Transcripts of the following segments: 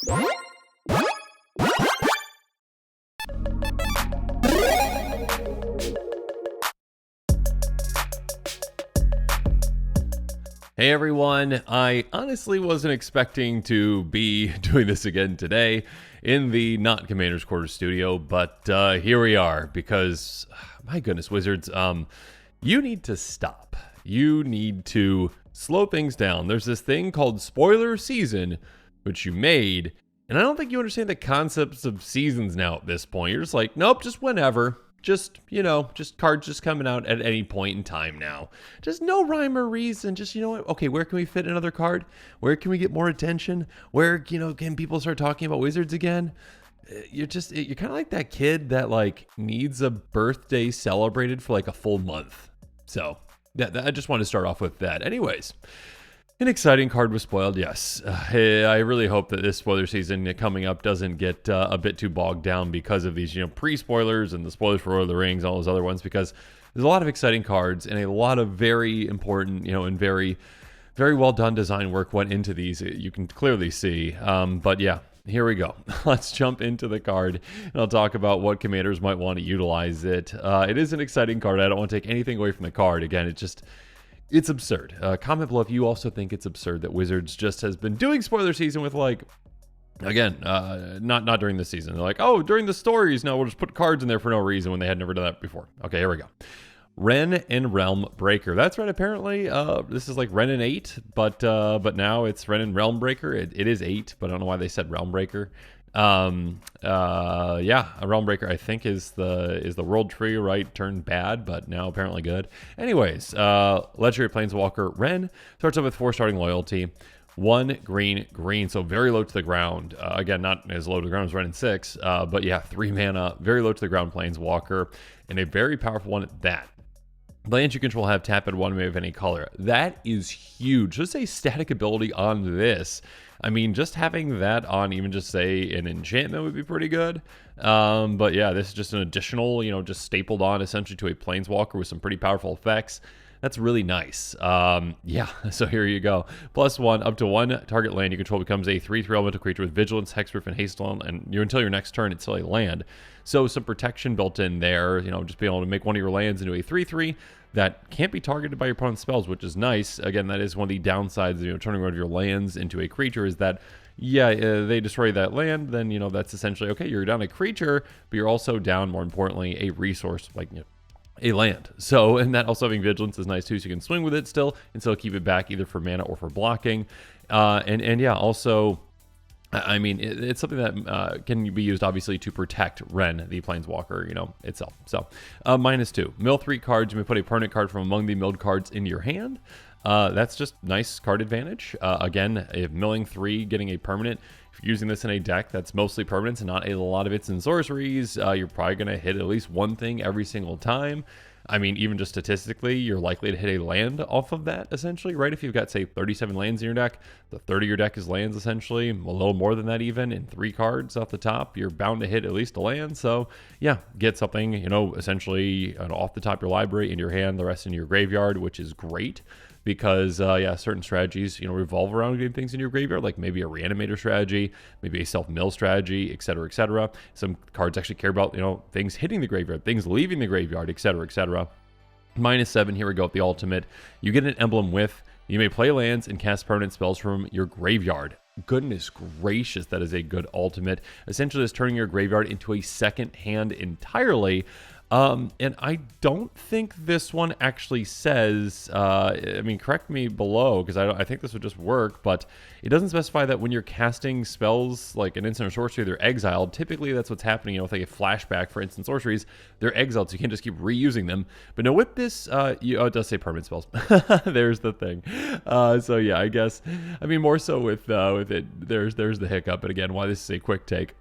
Hey everyone, I honestly wasn't expecting to be doing this again today in the not Commander's Quarters studio, but here we are because, my goodness, Wizards, you need to stop. You need to slow things down. There's this thing called spoiler season, which you made, and I don't think you understand the concepts of seasons now at this point. You're just like, nope, just whenever. Just, just cards just coming out at any point in time now. Just no rhyme or reason. Just, you know what? Okay, where can we fit another card? Where can we get more attention? Where, can people start talking about Wizards again? You're kind of like that kid that like needs a birthday celebrated for like a full month. So I just want to start off with that. Anyways, an exciting card was spoiled, yes. I really hope that this spoiler season coming up doesn't get a bit too bogged down because of these, pre-spoilers and the spoilers for Lord of the Rings, all those other ones, because there's a lot of exciting cards and a lot of very important, and very, very well done design work went into these. You can clearly see. But yeah, here we go. Let's jump into the card and I'll talk about what commanders might want to utilize it. It is an exciting card. I don't want to take anything away from the card. Again, it's absurd. Comment below if you also think it's absurd that Wizards just has been doing spoiler season with not during this season. They're like, oh, during the stories, no, we'll just put cards in there for no reason when they had never done that before. Okay, here we go. Wrenn and Realmbreaker. That's right. Apparently, this is like Wrenn and 8, but now it's Wrenn and Realmbreaker. It is 8, but I don't know why they said Realmbreaker. A Realmbreaker I think is the world tree, right? Turned bad, but now apparently good. Anyways, legendary planeswalker Wrenn starts up with 4 starting loyalty, 1 green, so very low to the ground. Again, not as low to the ground as Wrenn and 6, but yeah, 3 mana, very low to the ground planeswalker, and a very powerful one at that. Lands you control have tap at 1 mana of any color. That is huge. Just a static ability on this. I mean, just having that on even just say an enchantment would be pretty good. But yeah, this is just an additional, just stapled on essentially to a planeswalker with some pretty powerful effects. That's really nice. So here you go. +1, up to 1 target land you control becomes a 3/3 elemental creature with vigilance, hexproof, and haste on, and until your next turn it's still a land. So some protection built in there, just being able to make one of your lands into a 3/3 that can't be targeted by your opponent's spells, which is nice. Again, that is one of the downsides, turning one of your lands into a creature is that, they destroy that land, then, that's essentially, okay, you're down a creature, but you're also down, more importantly, a resource, like, a land. So, and that also having vigilance is nice too, so you can swing with it still and still keep it back either for mana or for blocking. Also, I mean, it's something that can be used, obviously, to protect Wrenn, the planeswalker, itself. So, -2. Mill 3 cards. You may put a permanent card from among the milled cards into your hand. That's just nice card advantage. Again, if milling 3, getting a permanent, if you're using this in a deck that's mostly permanents and not a lot of it's in sorceries, you're probably going to hit at least one thing every single time. I mean, even just statistically, you're likely to hit a land off of that, essentially, right? If you've got, say, 37 lands in your deck, the third of your deck is lands, essentially, a little more than that even, in 3 cards off the top, you're bound to hit at least a land. So, yeah, get something, essentially off the top of your library, in your hand, the rest in your graveyard, which is great. Because, certain strategies, revolve around getting things in your graveyard, like maybe a reanimator strategy, maybe a self-mill strategy, etc., etc. Some cards actually care about, things hitting the graveyard, things leaving the graveyard, etc., etc. -7, here we go with the ultimate. You get an emblem with, you may play lands and cast permanent spells from your graveyard. Goodness gracious, that is a good ultimate. Essentially, it's turning your graveyard into a second hand entirely. And I don't think this one actually says, correct me below, because I think this would just work, but it doesn't specify that when you're casting spells like an instant or sorcery, they're exiled. Typically, that's what's happening, if they get flashback for instant sorceries, they're exiled, so you can't just keep reusing them. But no, with this, it does say permanent spells. There's the thing. So yeah, I guess, more so with it, there's the hiccup, but again, why this is a quick take.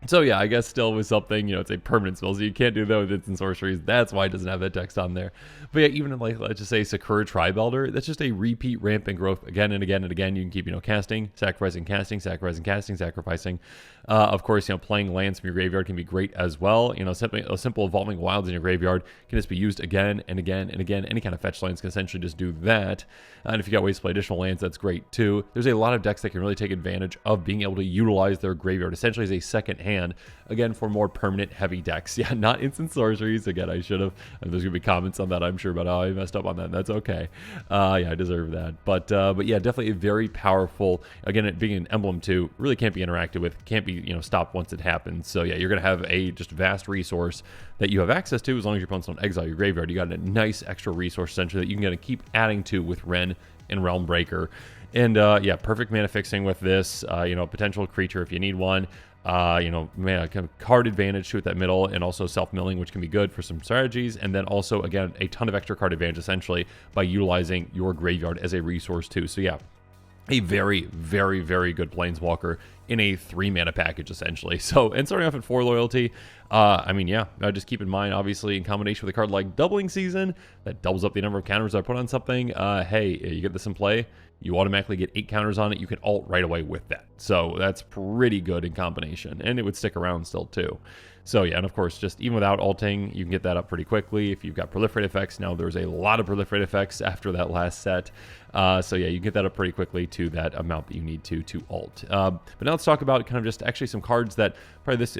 So yeah, I guess still with something, it's a permanent spell, so you can't do that with instant sorceries. That's why it doesn't have that text on there. But yeah, even like, let's just say Sakura Tri-Belter, that's just a repeat rampant growth again and again and again. You can keep, casting, sacrificing, casting, sacrificing, casting, sacrificing. Of course, playing lands from your graveyard can be great as well. Simply a simple evolving wilds in your graveyard can just be used again and again and again. Any kind of fetch lands can essentially just do that. And if you got ways to play additional lands, that's great too. There's a lot of decks that can really take advantage of being able to utilize their graveyard essentially as a second hand, again, for more permanent heavy decks. Yeah, not instant sorceries. Again, I should have. There's gonna be comments on that, I'm sure, but I messed up on that. That's okay. Yeah, I deserve that. But yeah, definitely a very powerful. Again, it being an emblem too, really can't be interacted with. Can't be stopped once it happens. So yeah, you're gonna have a just vast resource that you have access to as long as your opponents don't exile your graveyard. You got a nice extra resource essentially that you can kind of keep adding to with Wrenn and Realmbreaker. And yeah, perfect mana fixing with this. Potential creature if you need one. Mana kind of card advantage to it that middle, and also self-milling, which can be good for some strategies. And then also, again, a ton of extra card advantage essentially by utilizing your graveyard as a resource too. So yeah, a very, very, very good Planeswalker in a 3 mana package essentially. So, and starting off at 4 loyalty, yeah, just keep in mind, obviously, in combination with a card like Doubling Season, that doubles up the number of counters I put on something. Hey, you get this in play, you automatically get 8 counters on it. You can ult right away with that. So that's pretty good in combination, and it would stick around still too. So yeah, and of course, just even without ulting, you can get that up pretty quickly. If you've got proliferate effects, now there's a lot of proliferate effects after that last set. So yeah, you can get that up pretty quickly to that amount that you need to ult. But now let's talk about kind of just actually some cards that probably this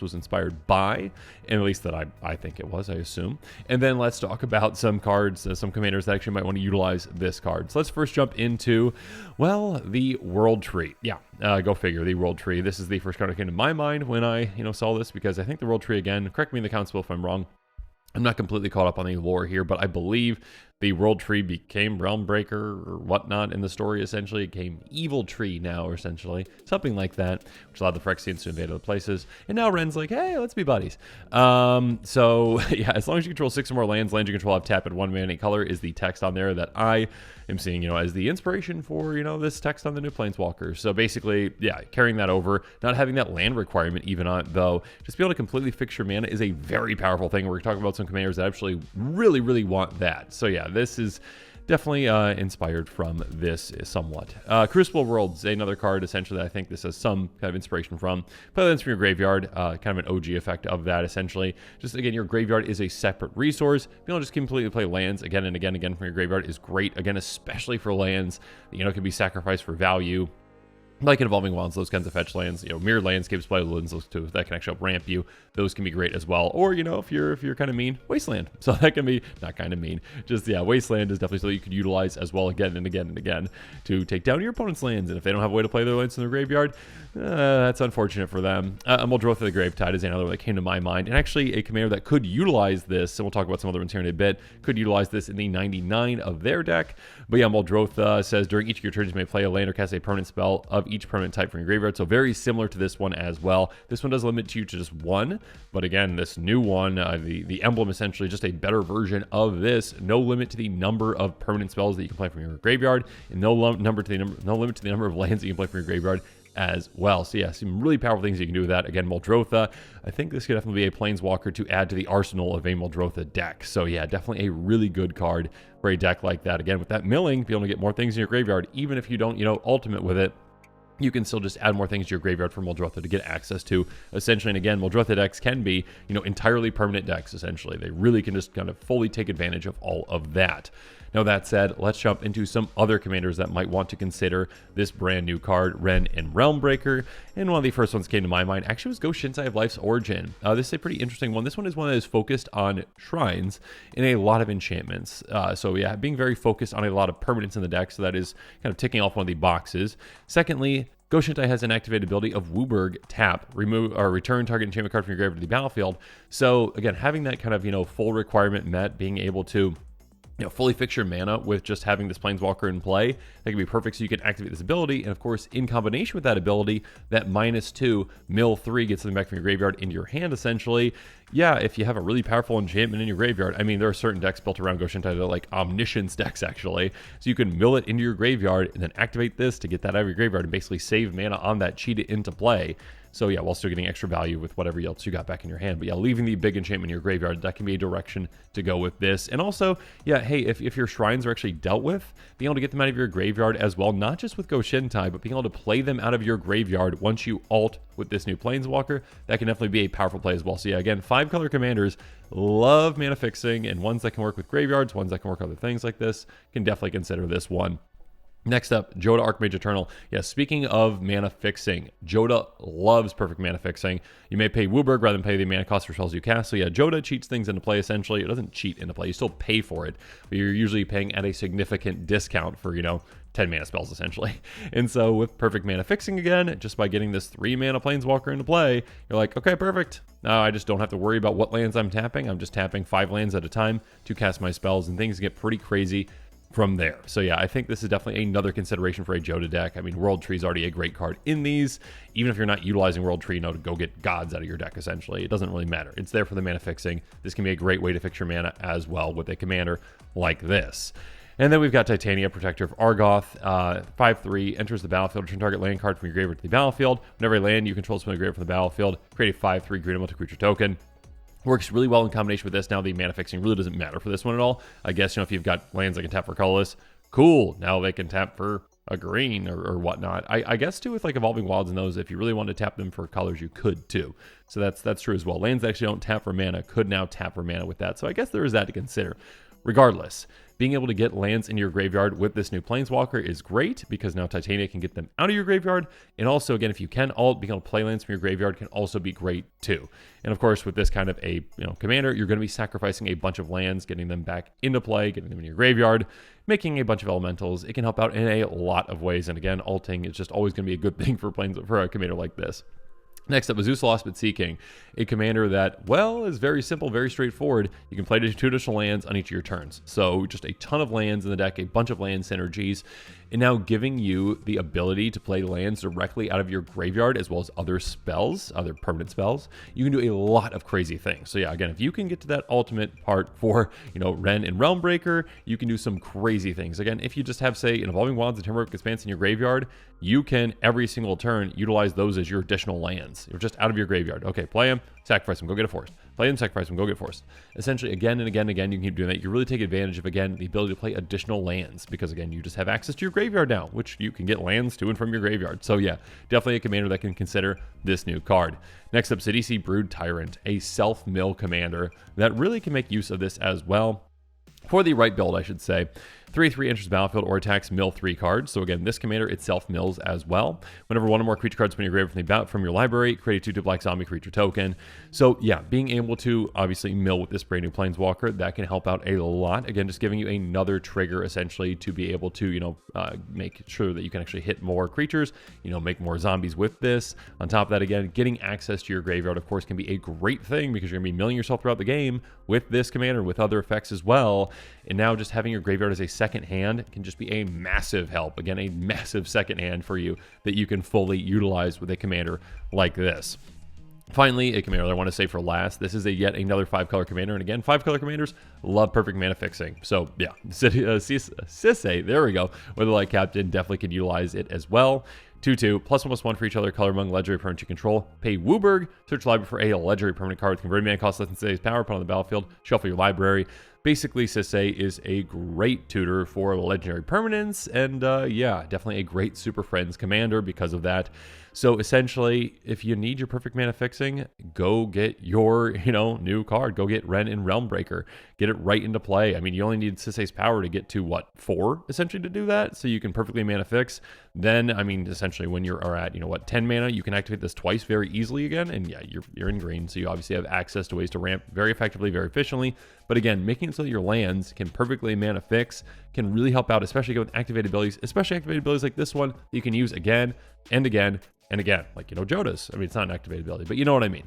was inspired by, and at least that I think it was, I assume. And then let's talk about some cards, some commanders that actually might want to utilize this card. So let's first jump into, well, the World Tree. Yeah, go figure, the World Tree. This is the first card that came to my mind when I, saw this, because I think the World Tree, again, correct me in the comments below if I'm wrong. I'm not completely caught up on the lore here, but I believe the World Tree became Realmbreaker or whatnot in the story, essentially. It became Evil Tree now, essentially. Something like that, which allowed the Phyrexians to invade other places. And now Ren's like, hey, let's be buddies. So, yeah, as long as you control 6 or more lands you control have tap at 1 mana any color is the text on there that I am seeing, as the inspiration for, this text on the new Planeswalkers. So basically, yeah, carrying that over, not having that land requirement even on it, though, just be able to completely fix your mana is a very powerful thing. We're talking about some commanders that actually really, really want that. So yeah, this is definitely inspired from this somewhat. Crucible Worlds, another card essentially that I think this has some kind of inspiration from. Play lands from your graveyard, kind of an OG effect of that essentially. Just again, your graveyard is a separate resource. Being able to just completely play lands again and again and again from your graveyard is great. Again, especially for lands, can be sacrificed for value. Like Evolving Wilds, those kinds of fetch lands, Mirrored Landscapes, play lands, those two that can actually help ramp you. Those can be great as well. Or, if you're kind of mean, Wasteland. So that can be not kind of mean. Just yeah, Wasteland is definitely something you could utilize as well again and again and again to take down your opponent's lands. And if they don't have a way to play their lands in their graveyard, that's unfortunate for them. Muldrotha the Gravetide is another one that came to my mind, and actually a commander that could utilize this. And we'll talk about some other ones here in a bit. Could utilize this in the 99 of their deck. But yeah, Muldrotha says during each of your turns you may play a land or cast a permanent spell of each permanent type from your graveyard. So very similar to this one as well. This one does limit you to just one, but again, this new one, the emblem essentially just a better version of this. No limit to the number of permanent spells that you can play from your graveyard, and no limit to the number of lands that you can play from your graveyard as well. So yeah, some really powerful things you can do with that. Again, Muldrotha, I think this could definitely be a Planeswalker to add to the arsenal of a Muldrotha deck. So yeah, definitely a really good card for a deck like that. Again, with that milling, be able to get more things in your graveyard, even if you don't, ultimate with it. You can still just add more things to your graveyard for Muldrotha to get access to, essentially. And again, Muldrotha decks can be, entirely permanent decks, essentially. They really can just kind of fully take advantage of all of that. Now, that said, let's jump into some other commanders that might want to consider this brand new card, Wrenn and Realmbreaker. And one of the first ones came to my mind actually was Go Shinsai of Life's Origin. This is a pretty interesting one. This one is one that is focused on shrines and a lot of enchantments. So yeah, being very focused on a lot of permanents in the deck, so that is kind of ticking off one of the boxes. Secondly, Go Shinsai has an activated ability of Wooburg Tap, remove or return target enchantment card from your graveyard to the battlefield. So again, having that kind of full requirement met, being able to fully fix your mana with just having this Planeswalker in play, that can be perfect. So you can activate this ability, and of course, in combination with that ability, that -2 mill 3 gets something back from your graveyard into your hand, essentially. Yeah, if you have a really powerful enchantment in your graveyard, I mean, there are certain decks built around Go Shinsai that are like Omniscience decks, actually. So you can mill it into your graveyard and then activate this to get that out of your graveyard and basically save mana on that, cheat it into play. So yeah, while still getting extra value with whatever else you got back in your hand. But yeah, leaving the big enchantment in your graveyard, that can be a direction to go with this. And also, yeah, hey, if your shrines are actually dealt with, being able to get them out of your graveyard as well, not just with Goshintai, but being able to play them out of your graveyard once you alt with this new Planeswalker, that can definitely be a powerful play as well. So yeah, again, 5-color commanders love mana fixing, and ones that can work with graveyards, ones that can work other things like this, can definitely consider this one. Next up, Joda Archmage Eternal. Yeah, speaking of mana fixing, Joda loves perfect mana fixing. You may pay Wooburg rather than pay the mana cost for spells you cast. So yeah, Joda cheats things into play essentially. It doesn't cheat into play. You still pay for it, but you're usually paying at a significant discount for, 10 mana spells essentially. And so with perfect mana fixing again, just by getting this 3 mana Planeswalker into play, you're like, okay, perfect. Now I just don't have to worry about what lands I'm tapping. I'm just tapping 5 lands at a time to cast my spells, and things get pretty crazy from there. So yeah, I think this is definitely another consideration for a Joda deck. I mean, World Tree is already a great card in these. Even if you're not utilizing World Tree, to go get gods out of your deck, essentially. It doesn't really matter. It's there for the mana fixing. This can be a great way to fix your mana as well with a commander like this. And then we've got Titania, Protector of Argoth, 5/3, enters the battlefield, return target land card from your graveyard to the battlefield. Whenever a land you control is from the graveyard from the battlefield, create a 5/3 green multi-creature token. Works really well in combination with this. Now the mana fixing really doesn't matter for this one at all. I guess, if you've got lands that can tap for colorless, cool. Now they can tap for a green or whatnot. I guess too with like Evolving Wilds and those, if you really wanted to tap them for colors, you could too. So that's true as well. Lands that actually don't tap for mana could now tap for mana with that. So I guess there is that to consider. Regardless, being able to get lands in your graveyard with this new Planeswalker is great because now Titania can get them out of your graveyard. And also, again, if you can alt, being able to play lands from your graveyard can also be great too. And of course, with this kind of a commander, you're going to be sacrificing a bunch of lands, getting them back into play, getting them in your graveyard, making a bunch of elementals. It can help out in a lot of ways. And again, alting is just always going to be a good thing for a commander like this. Next up, Azusa Lost but Sea King, a commander that, is very simple, very straightforward. You can play 2 additional lands on each of your turns. So just a ton of lands in the deck, a bunch of land synergies, and now giving you the ability to play lands directly out of your graveyard as well as other spells, other permanent spells. You can do a lot of crazy things. So yeah, again, if you can get to that ultimate part for, Wrenn and Realmbreaker, you can do some crazy things. Again, if you just have, say, an Evolving Wilds and Timberwolf Expanse in your graveyard, you can every single turn utilize those as your additional lands. You're just out of your graveyard. Okay, play them, sacrifice them, go get a forest. Play them, sacrifice them, go get forest. Essentially, again and again and again, you can keep doing that. You really take advantage of, again, the ability to play additional lands because, again, you just have access to your graveyard now, which you can get lands to and from your graveyard. So yeah, definitely a commander that can consider this new card. Next up, Sidisi Brood Tyrant, a self-mill commander that really can make use of this as well. For the right build, I should say. 3/3 enters the battlefield or attacks, mill 3 cards. So again, this commander itself mills as well. Whenever one or more creature cards from your graveyard from your library, create a 2/2 black zombie creature token. So yeah, being able to obviously mill with this brand new Planeswalker, that can help out a lot. Again, just giving you another trigger essentially to be able to, make sure that you can actually hit more creatures, make more zombies with this. On top of that, again, getting access to your graveyard, of course, can be a great thing because you're going to be milling yourself throughout the game with this commander, with other effects as well. And now just having your graveyard as a second hand can just be a massive help. Again, a massive second hand for you that you can fully utilize with a commander like this. Finally, a commander that I want to say for last. This is yet another 5-color commander. And again, 5-color commanders love perfect mana fixing. So yeah, Sisse, there we go. With the Light Captain, definitely can utilize it as well. 2/2, +1/+1 for each other color among legendary permanent you control. Pay Wooburg, search library for a legendary permanent card with converted mana cost less than today's power, put on the battlefield, shuffle your library. Basically, Sisse is a great tutor for legendary permanents, and yeah, definitely a great Super Friends commander because of that. So essentially, if you need your perfect mana fixing, go get your, new card. Go get Wrenn and Realmbreaker. Get it right into play. I mean, you only need Sisse's power to get to, 4, essentially, to do that? So you can perfectly mana fix. Then, I mean, essentially, when you're at, 10 mana, you can activate this twice very easily again. And yeah, you're in green, so you obviously have access to ways to ramp very effectively, very efficiently. But again, making it so that your lands can perfectly mana fix can really help out, especially with activated abilities, especially activated abilities like this one that you can use again and again and again, like, Joda's. I mean, it's not an activated ability, but you know what I mean.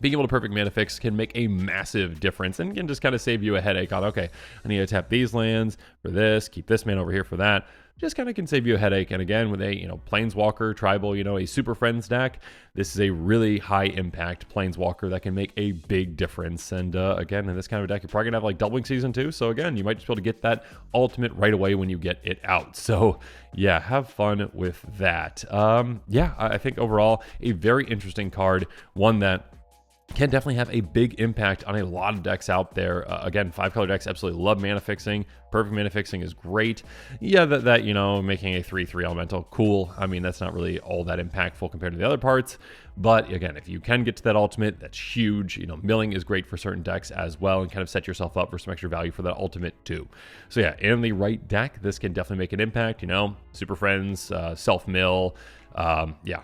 Being able to perfect mana fix can make a massive difference and can just kind of save you a headache on, okay, I need to tap these lands for this, keep this mana over here for that. just kind of can save you a headache. And again, with a, Planeswalker, Tribal, a Super Friends deck, this is a really high impact Planeswalker that can make a big difference. And again, in this kind of deck, you're probably gonna have like doubling season 2. So again, you might just be able to get that ultimate right away when you get it out. So yeah, have fun with that. Yeah, I think overall a very interesting card, one that can definitely have a big impact on a lot of decks out there. Again, 5-color decks absolutely love mana fixing. Perfect mana fixing is great. Yeah, that making a 3/3 elemental, cool. I mean, that's not really all that impactful compared to the other parts. But again, if you can get to that ultimate, that's huge. Milling is great for certain decks as well, and kind of set yourself up for some extra value for that ultimate too. So yeah, in the right deck, this can definitely make an impact. Super Friends, self-mill,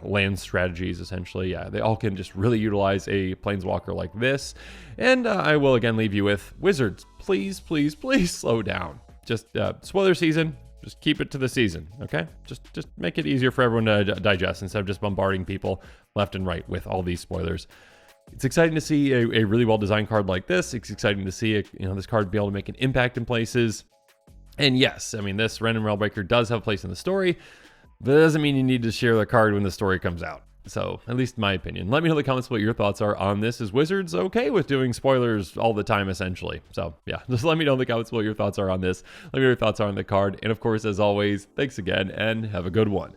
land strategies, essentially. Yeah, they all can just really utilize a Planeswalker like this. And I will again leave you with Wizards. Please, please, please slow down. Just spoiler season. Just keep it to the season, okay? Just make it easier for everyone to digest instead of just bombarding people left and right with all these spoilers. It's exciting to see a really well-designed card like this. It's exciting to see this card be able to make an impact in places. And yes, I mean, this Wrenn and Realmbreaker does have a place in the story, but that doesn't mean you need to share the card when the story comes out. So, at least in my opinion. Let me know in the comments what your thoughts are on this. Is Wizards okay with doing spoilers all the time, essentially? So, yeah, just let me know in the comments what your thoughts are on this. Let me know your thoughts are on the card. And of course, as always, thanks again, and have a good one.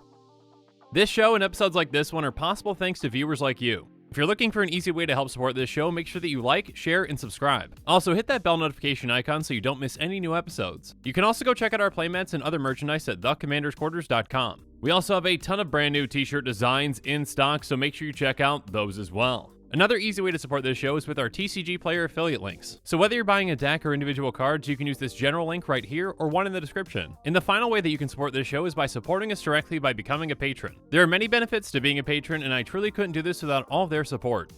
This show and episodes like this one are possible thanks to viewers like you. If you're looking for an easy way to help support this show, make sure that you like, share, and subscribe. Also, hit that bell notification icon so you don't miss any new episodes. You can also go check out our playmats and other merchandise at thecommandersquarters.com. We also have a ton of brand new t-shirt designs in stock, so make sure you check out those as well. Another easy way to support this show is with our TCG Player affiliate links. So whether you're buying a deck or individual cards, you can use this general link right here or one in the description. And the final way that you can support this show is by supporting us directly by becoming a patron. There are many benefits to being a patron, and I truly couldn't do this without all of their support.